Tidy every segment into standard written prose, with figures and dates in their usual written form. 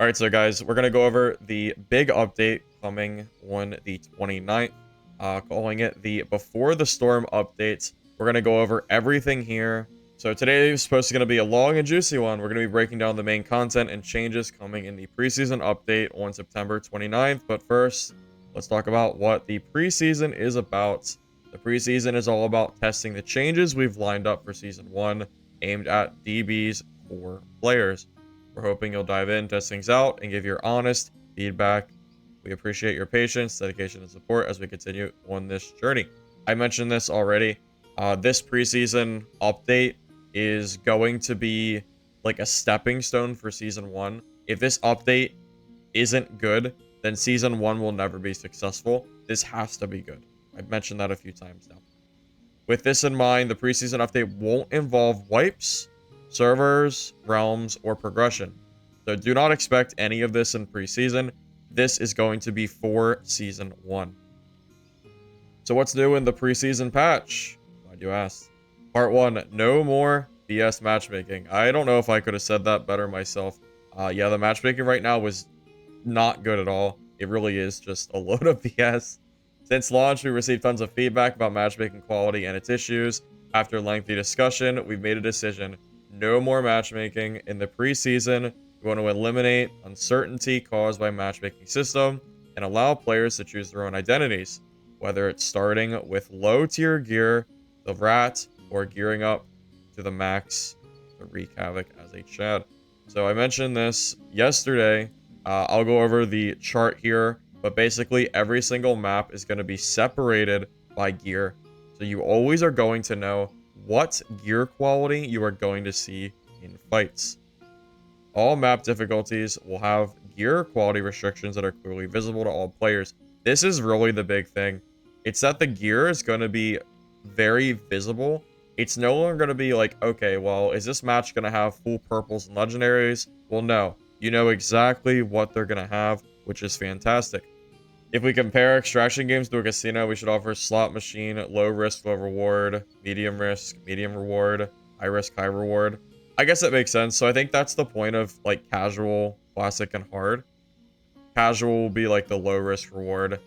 All right, so guys, we're going to go over the big update coming on the 29th, calling it the Before the Storm updates. We're going to go over everything here. So today is supposed to be a long and juicy one. We're going to be breaking down the main content and changes coming in the preseason update on September 29th. But first, let's talk about what the preseason is about. The preseason is all about testing the changes we've lined up for Season 1, aimed at DB's core players. We're hoping you'll dive in, test things out, and give your honest feedback. We appreciate your patience, dedication, and support as we continue on this journey. I mentioned this already. This preseason update is going to be like a stepping stone for Season 1. If this update isn't good, then Season 1 will never be successful. This has to be good. I've mentioned that a few times now. With this in mind, the preseason update won't involve wipes, servers, realms, or progression. So do not expect any of this in preseason. This is going to be for Season 1. So what's new in the preseason patch? Glad you asked. Part 1, no more BS matchmaking. I don't know if I could have said that better myself. Yeah, the matchmaking right now was not good at all. It really is just a load of BS. Since launch, we received tons of feedback about matchmaking quality and its issues. After lengthy discussion, we've made a decision. No more matchmaking. In the preseason, we want to eliminate uncertainty caused by matchmaking system and allow players to choose their own identities, whether it's starting with low-tier gear, the rat, or gearing up to the max to wreak havoc as a Chad. So I mentioned this yesterday. I'll go over the chart here, but basically every single map is going to be separated by gear. So you always are going to know what gear quality you are going to see in fights. All map difficulties will have gear quality restrictions that are clearly visible to all players. This is really the big thing. It's that the gear is going to be very visible. It's no longer going to be like, okay, well, is this match going to have full purples and legendaries? Well, no. You know exactly what they're going to have, which is fantastic. If we compare extraction games to a casino, we should offer slot machine, low risk, low reward, medium risk, medium reward, high risk, high reward. I guess that makes sense. So I think that's the point of like casual, classic, and hard. Casual will be like the low risk reward.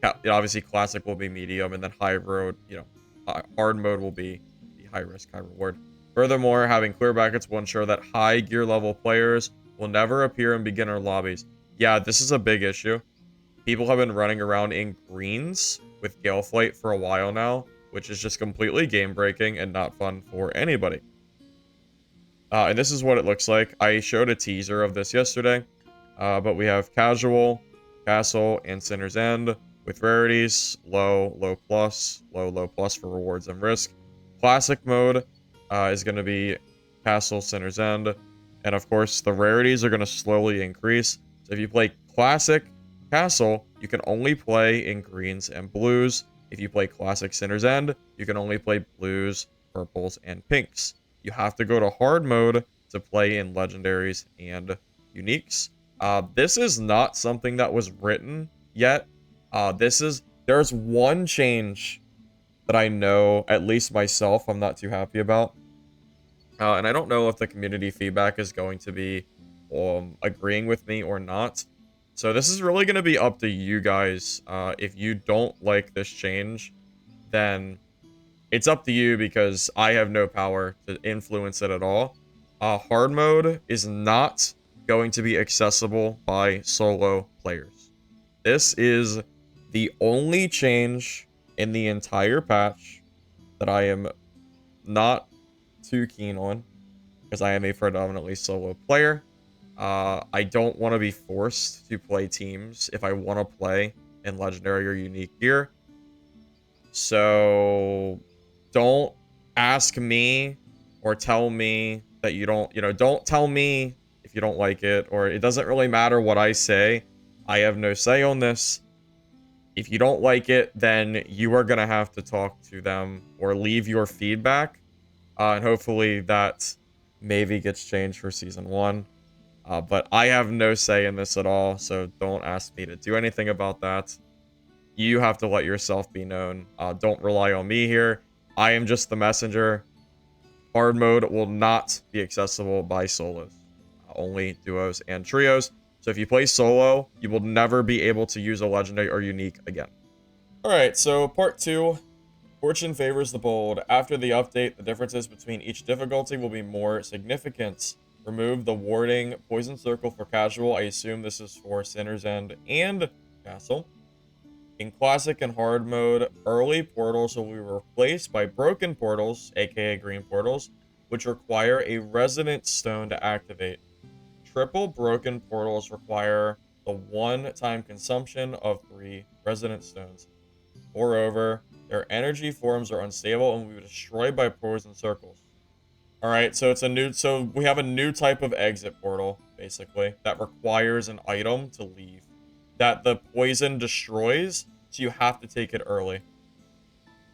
Obviously, classic will be medium, and then high road, hard mode will be the high risk, high reward. Furthermore, having clear brackets will ensure that high gear level players will never appear in beginner lobbies. Yeah, this is a big issue. People have been running around in greens with Galeflight for a while now, which is just completely game breaking and not fun for anybody. And this is what it looks like. I showed a teaser of this yesterday, but we have casual, castle, and Sinner's End with rarities, low, low plus, low, low plus for rewards and risk. Classic mode is going to be castle, Sinner's End, and of course the rarities are going to slowly increase. So if you play classic castle, you can only play in greens and blues. If you play classic Sinner's End, you can only play blues, purples, and pinks. You have to go to hard mode to play in legendaries and uniques. This is not something that was written yet. There's one change that I know, at least myself, I'm not too happy about. And I don't know if the community feedback is going to be agreeing with me or not. So this is really going to be up to you guys. If you don't like this change, then it's up to you because I have no power to influence it at all. Hard mode is not going to be accessible by solo players. This is the only change in the entire patch that I am not too keen on because I am a predominantly solo player. I don't want to be forced to play teams if I want to play in legendary or unique gear. So don't ask me or tell me that you don't, don't tell me if you don't like it, or it doesn't really matter what I say. I have no say on this. If you don't like it, then you are going to have to talk to them or leave your feedback. And hopefully that maybe gets changed for Season 1. But I have no say in this at all, so don't ask me to do anything about that. You have to let yourself be known. Don't rely on me here. I am just the messenger. Hard mode will not be accessible by solos. only duos and trios. So if you play solo, you will never be able to use a legendary or unique again. Alright, so part 2. Fortune favors the bold. After the update, the differences between each difficulty will be more significant. Remove the warding poison circle for casual. I assume this is for Sinner's End and Castle. In classic and hard mode, early portals will be replaced by broken portals, aka green portals, which require a resonance stone to activate. Triple broken portals require the one-time consumption of 3 resonance stones. Moreover, their energy forms are unstable and will be destroyed by poison circles. Alright, so we have a new type of exit portal, basically, that requires an item to leave. That the poison destroys, so you have to take it early.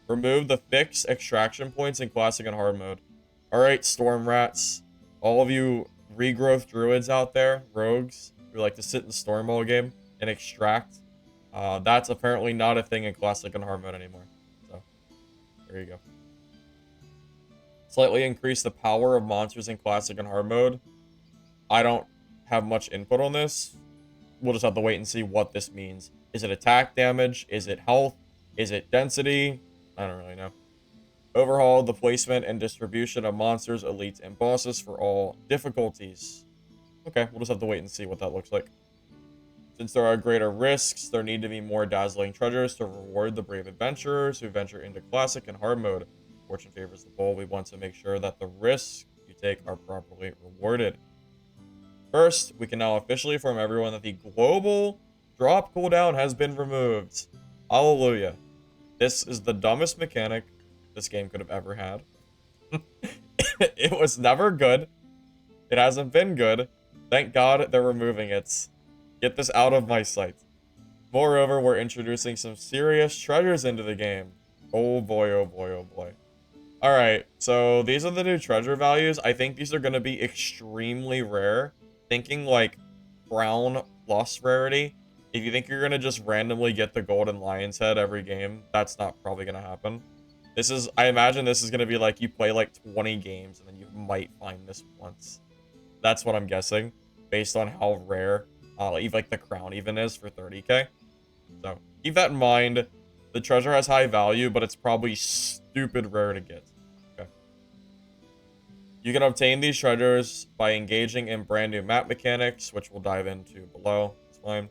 Remove the fixed extraction points in classic and hard mode. Alright, storm rats. All of you regrowth druids out there, rogues, who like to sit in storm all game and extract. That's apparently not a thing in classic and hard mode anymore. So, there you go. Slightly increase the power of monsters in classic and hard mode. I don't have much input on this. We'll just have to wait and see what this means. Is it attack damage? Is it health? Is it density? I don't really know. Overhaul the placement and distribution of monsters, elites, and bosses for all difficulties. Okay, we'll just have to wait and see what that looks like. Since there are greater risks, there need to be more dazzling treasures to reward the brave adventurers who venture into classic and hard mode. Fortune favors the bold. We want to make sure that the risks you take are properly rewarded. First, we can now officially inform everyone that the global drop cooldown has been removed. Hallelujah. This is the dumbest mechanic this game could have ever had. It was never good. It hasn't been good. Thank God they're removing it. Get this out of my sight. Moreover, we're introducing some serious treasures into the game. Oh boy, oh boy, oh boy. Alright, so these are the new treasure values. I think these are going to be extremely rare. Thinking like brown plus rarity. If you think you're going to just randomly get the golden lion's head every game, that's not probably going to happen. I imagine this is going to be like you play like 20 games and then you might find this once. That's what I'm guessing, based on how rare like the crown even is for 30k. So keep that in mind. The treasure has high value, but it's probably stupid rare to get. Okay. You can obtain these treasures by engaging in brand new map mechanics, which we'll dive into below. It's fine.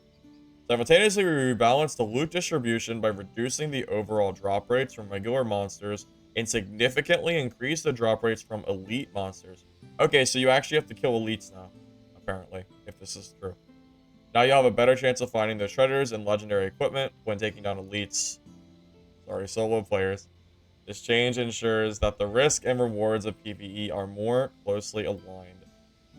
Simultaneously, we rebalance the loot distribution by reducing the overall drop rates from regular monsters and significantly increase the drop rates from elite monsters. Okay, so you actually have to kill elites now, apparently, if this is true. Now you'll have a better chance of finding those treasures and legendary equipment when taking down elites. Sorry, solo players. This change ensures that the risk and rewards of PvE are more closely aligned.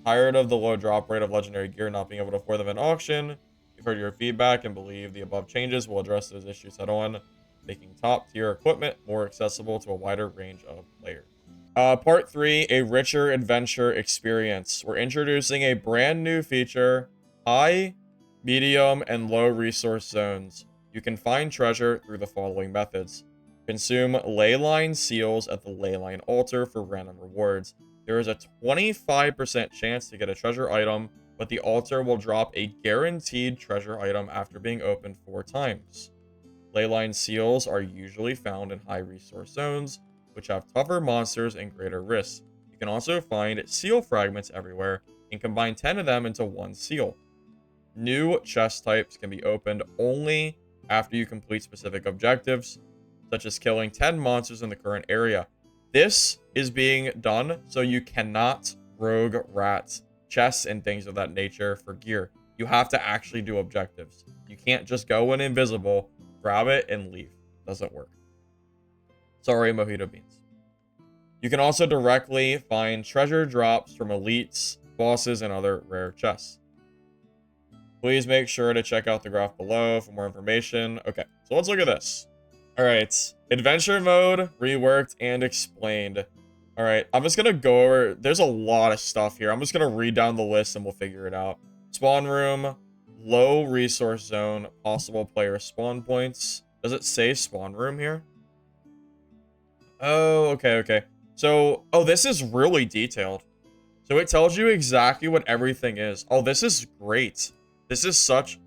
Tired of the low drop rate of legendary gear not being able to afford them in auction? We've heard your feedback and believe the above changes will address those issues head on, making top-tier equipment more accessible to a wider range of players. Part 3, a richer adventure experience. We're introducing a brand new feature, high, medium, and low resource zones. You can find treasure through the following methods. Consume leyline seals at the leyline altar for random rewards. There is a 25% chance to get a treasure item, but the altar will drop a guaranteed treasure item after being opened 4 times. Leyline seals are usually found in high resource zones, which have tougher monsters and greater risks. You can also find seal fragments everywhere and combine 10 of them into 1 seal. New chest types can be opened only after you complete specific objectives, such as killing 10 monsters in the current area. This is being done so you cannot rogue rat chests and things of that nature for gear. You have to actually do objectives. You can't just go in invisible, grab it, and leave. Doesn't work. Sorry, Mojito Beans. You can also directly find treasure drops from elites, bosses, and other rare chests. Please make sure to check out the graph below for more information. Okay, so let's look at this. Alright, adventure mode, reworked, and explained. Alright, I'm just gonna go over, there's a lot of stuff here. I'm just gonna read down the list and we'll figure it out. Spawn room, low resource zone, possible player spawn points. Does it say spawn room here? Oh, okay. So, oh, this is really detailed. So it tells you exactly what everything is. Oh, this is great. This is such...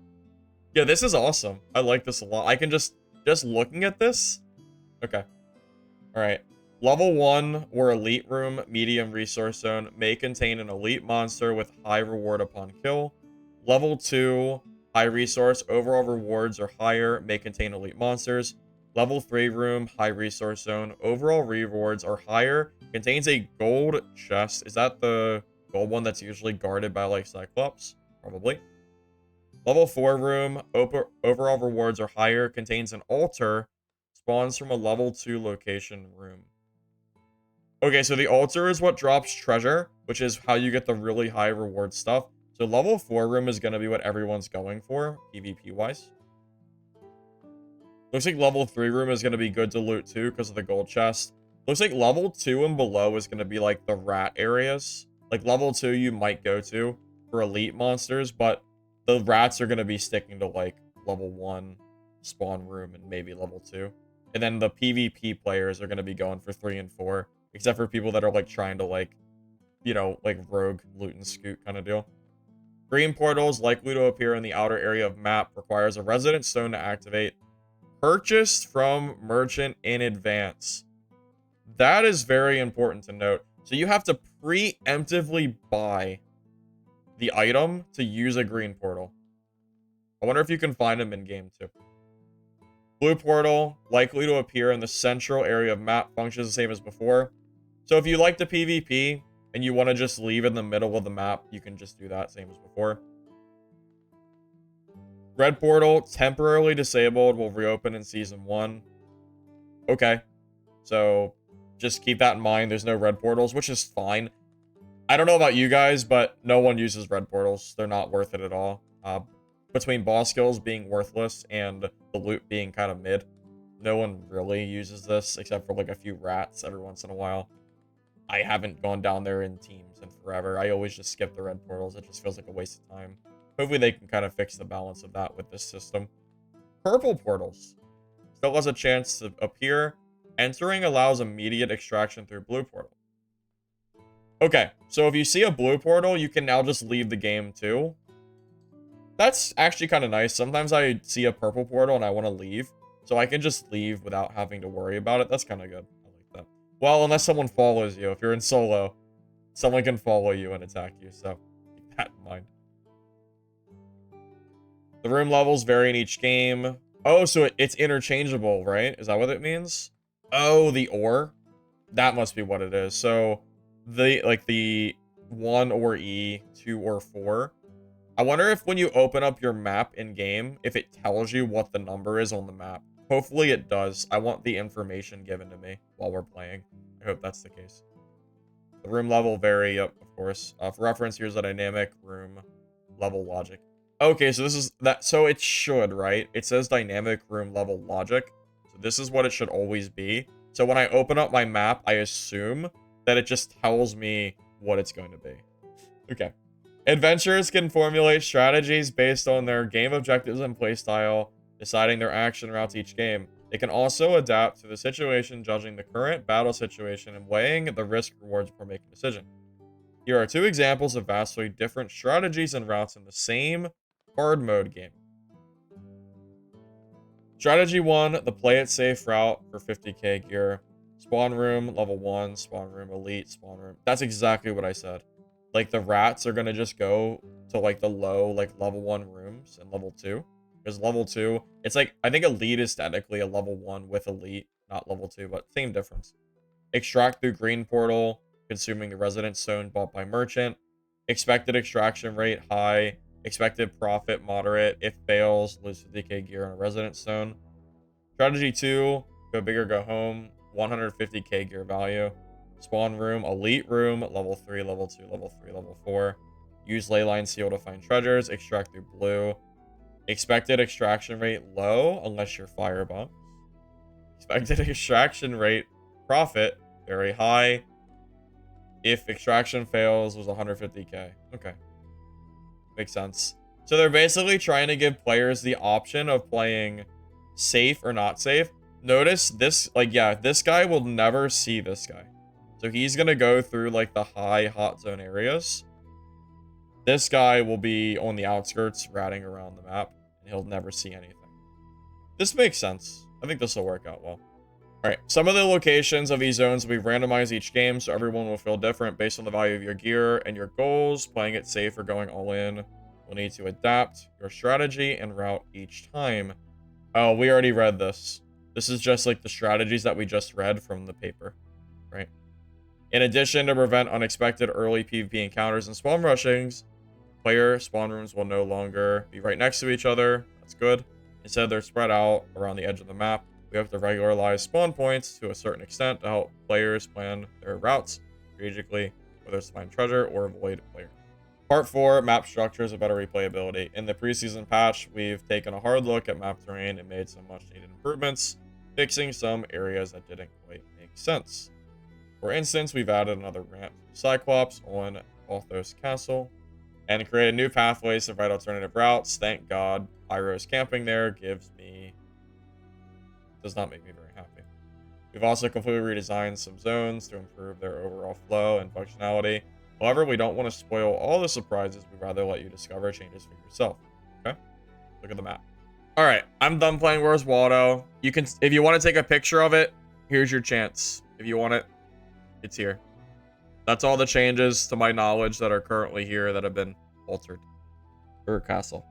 Yeah, this is awesome. I like this a lot. I can just looking at this. Okay. All right. Level 1 or elite room, medium resource zone, may contain an elite monster with high reward upon kill. Level 2, high resource, overall rewards are higher, may contain elite monsters. Level 3 room, high resource zone, overall rewards are higher, contains a gold chest. Is that the gold one that's usually guarded by, like, Cyclops? Probably. Level 4 room, overall rewards are higher, contains an altar, spawns from a level 2 location room. Okay, so the altar is what drops treasure, which is how you get the really high reward stuff. So level 4 room is going to be what everyone's going for, PvP-wise. Looks like level 3 room is going to be good to loot too, because of the gold chest. Looks like level 2 and below is going to be like the rat areas. Like level 2 you might go to for elite monsters, but the rats are going to be sticking to like level 1 spawn room and maybe level 2. And then the PvP players are going to be going for 3 and 4. Except for people that are, like, trying to, like, you know, like, rogue, loot, and scoot kind of deal. Green portals likely to appear in the outer area of map. Requires a resident stone to activate. Purchased from merchant in advance. That is very important to note. So you have to preemptively buy the item to use a green portal. I wonder if you can find them in-game, too. Blue portal, likely to appear in the central area of map, functions the same as before. So if you like the PvP and you want to just leave in the middle of the map, you can just do that, same as before. Red portal, temporarily disabled, will reopen in Season 1. Okay. So just keep that in mind. There's no red portals, which is fine. I don't know about you guys, but no one uses red portals. They're not worth it at all. Between boss kills being worthless and the loot being kind of mid, no one really uses this except for like a few rats every once in a while. I haven't gone down there in teams in forever. I always just skip the red portals. It just feels like a waste of time. Hopefully they can kind of fix the balance of that with this system. Purple portals. Still has a chance to appear. Entering allows immediate extraction through blue portal. Okay, so if you see a blue portal, you can now just leave the game too. That's actually kind of nice. Sometimes I see a purple portal and I want to leave. So I can just leave without having to worry about it. That's kind of good. I like that. Well, unless someone follows you. If you're in solo, someone can follow you and attack you. So keep that in mind. The room levels vary in each game. Oh, so it's interchangeable, right? Is that what it means? Oh, the ore? That must be what it is. So the 1 or E, 2 or 4. I wonder if when you open up your map in-game, if it tells you what the number is on the map. Hopefully it does. I want the information given to me while we're playing. I hope that's the case. The room level vary, of course. For reference, here's the dynamic room level logic. Okay, so this is that. So it should, right? It says dynamic room level logic. So this is what it should always be. So when I open up my map, I assume that it just tells me what it's going to be. Okay. Adventurers can formulate strategies based on their game objectives and playstyle, deciding their action routes each game. They can also adapt to the situation, judging the current battle situation and weighing the risk rewards before making a decision. Here are 2 examples of vastly different strategies and routes in the same hard mode game. Strategy 1, the play it safe route for 50k gear. Spawn room, level 1, spawn room, elite, spawn room. That's exactly what I said. Like, the rats are gonna just go to, like, the low, like, level 1 rooms and level 2. Because level 2, it's like, I think elite is technically a level 1 with elite, not level 2, but same difference. Extract through green portal, consuming the resident stone bought by merchant. Expected extraction rate, high. Expected profit, moderate. If fails, lose 50k gear on a resident stone. Strategy 2, go big or go home. 150k gear value. Spawn room, elite room, level 3, level 2, level 3, level 4. Use leyline seal to find treasures. Extract through blue. Expected extraction rate low, unless you're firebombs. Expected extraction rate profit very high. If extraction fails, was 150k. Okay. Makes sense. So they're basically trying to give players the option of playing safe or not safe. Notice this, like, yeah, this guy will never see this guy. So he's going to go through like the high hot zone areas. This guy will be on the outskirts ratting around the map, and he'll never see anything. This makes sense. I think this will work out well. Alright, some of the locations of these zones will be randomized each game, so everyone will feel different based on the value of your gear and your goals. Playing it safe or going all in will need to adapt your strategy and route each time. Oh, we already read this. This is just like the strategies that we just read from the paper, right? In addition, to prevent unexpected early PvP encounters and spawn rushings, player spawn rooms will no longer be right next to each other. That's good. Instead, they're spread out around the edge of the map. We have to regularize spawn points to a certain extent to help players plan their routes strategically, whether it's to find treasure or avoid players. Part 4, map structures and better replayability. In the preseason patch, we've taken a hard look at map terrain and made some much needed improvements, fixing some areas that didn't quite make sense. For instance, we've added another ramp to Cyclops on Althos Castle and created new pathways to provide alternative routes. Thank God, Pyro's camping there does not make me very happy. We've also completely redesigned some zones to improve their overall flow and functionality. However, we don't want to spoil all the surprises. We'd rather let you discover changes for yourself. Okay? Look at the map. All right, I'm done playing Where's Waldo. You can, if you want to take a picture of it, here's your chance. If you want it, it's here. That's all the changes to my knowledge that are currently here that have been altered. Castle.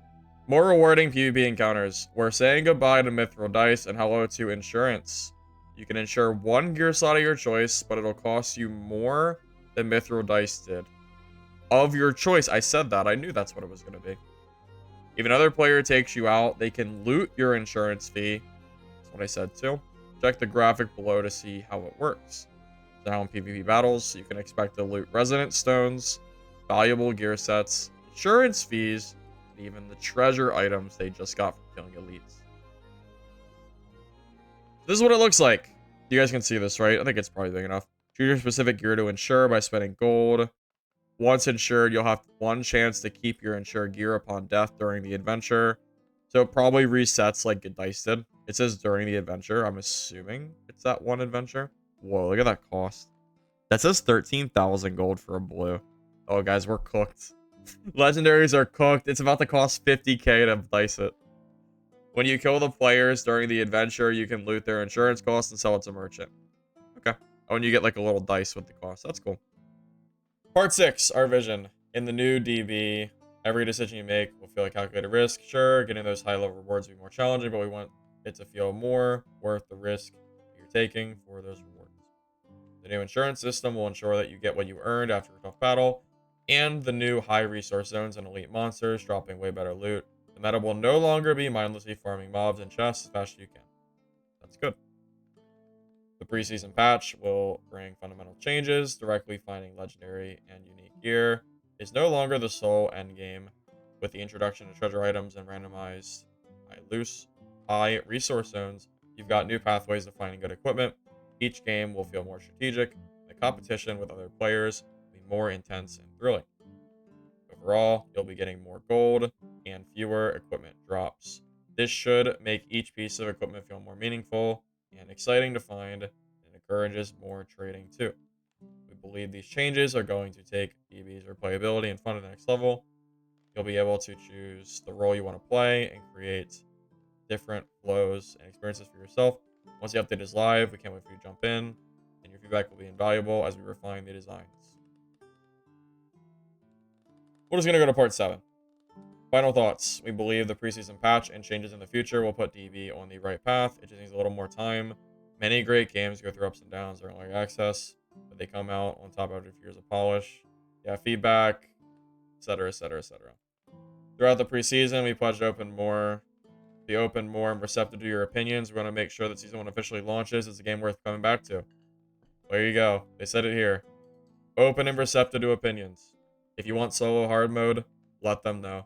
More rewarding PvP encounters. We're saying goodbye to Mithril Dice and hello to insurance. You can insure one gear slot of your choice, but it'll cost you more than Mithril Dice did. Of your choice. I said that. I knew that's what it was going to be. If another player takes you out, they can loot your insurance fee. That's what I said too. Check the graphic below to see how it works. Now in PvP battles, you can expect to loot resonant stones, valuable gear sets, insurance fees, and even the treasure items they just got from killing elites. This is what it looks like. You guys can see this, right? I think it's probably big enough. Choose your specific gear to insure by spending gold. Once insured, you'll have one chance to keep your insured gear upon death during the adventure. So it probably resets like Good Dice did. It says during the adventure. I'm assuming it's that one adventure. Whoa, look at that cost. That says 13,000 gold for a blue. Oh, guys, we're cooked. Legendaries are cooked. It's about to cost 50k to dice it. When you kill the players during the adventure, you can loot their insurance costs and sell it to merchant. Okay. Oh, and you get like a little dice with the cost. That's cool. Part 6, our vision. In the new DB, every decision you make will feel like calculated risk. Sure, getting those high-level rewards will be more challenging, but we want it to feel more worth the risk you're taking for those rewards. The new insurance system will ensure that you get what you earned after a tough battle, and the new high resource zones and elite monsters dropping way better loot. The meta will no longer be mindlessly farming mobs and chests as fast as you can. That's good. The preseason patch will bring fundamental changes. Directly finding legendary and unique gear is no longer the sole endgame. With the introduction of treasure items and randomized high resource zones, you've got new pathways to finding good equipment. Each game will feel more strategic. The competition with other players will be more intense and thrilling. Overall, you'll be getting more gold and fewer equipment drops. This should make each piece of equipment feel more meaningful and exciting to find, and encourages more trading too. We believe these changes are going to take DB's replayability and fun to the next level. You'll be able to choose the role you want to play and create different flows and experiences for yourself. Once the update is live, we can't wait for you to jump in, and your feedback will be invaluable as we refine the designs. We're just going to go to part 7. Final thoughts. We believe the preseason patch and changes in the future will put DB on the right path. It just needs a little more time. Many great games go through ups and downs during early access, but they come out on top after a few years of polish. Yeah, feedback, etc., etc., etc. Throughout the preseason, we pledged to be open more and receptive to your opinions. We're going to make sure that Season 1 officially launches. It's a game worth coming back to. There you go. They said it here. Open and receptive to opinions. If you want solo hard mode, let them know.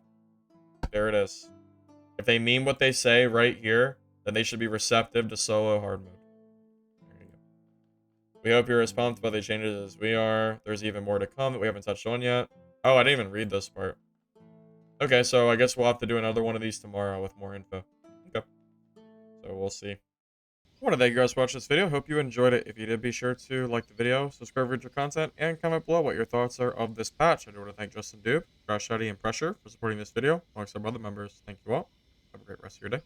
There it is. If they mean what they say right here, then they should be receptive to solo hard mode. There you go. We hope you're as pumped by the changes as we are. There's even more to come that we haven't touched on yet. Oh, I didn't even read this part. Okay, so I guess we'll have to do another one of these tomorrow with more info. Okay. So we'll see. want to thank you guys for watching this video. Hope you enjoyed it. If you did, be sure to like the video, subscribe for future content, and comment below what your thoughts are of this patch. I do want to thank Justin Dube, Crash Shuddy, and Pressure for supporting this video, alongside other members. Thank you all. Have a great rest of your day.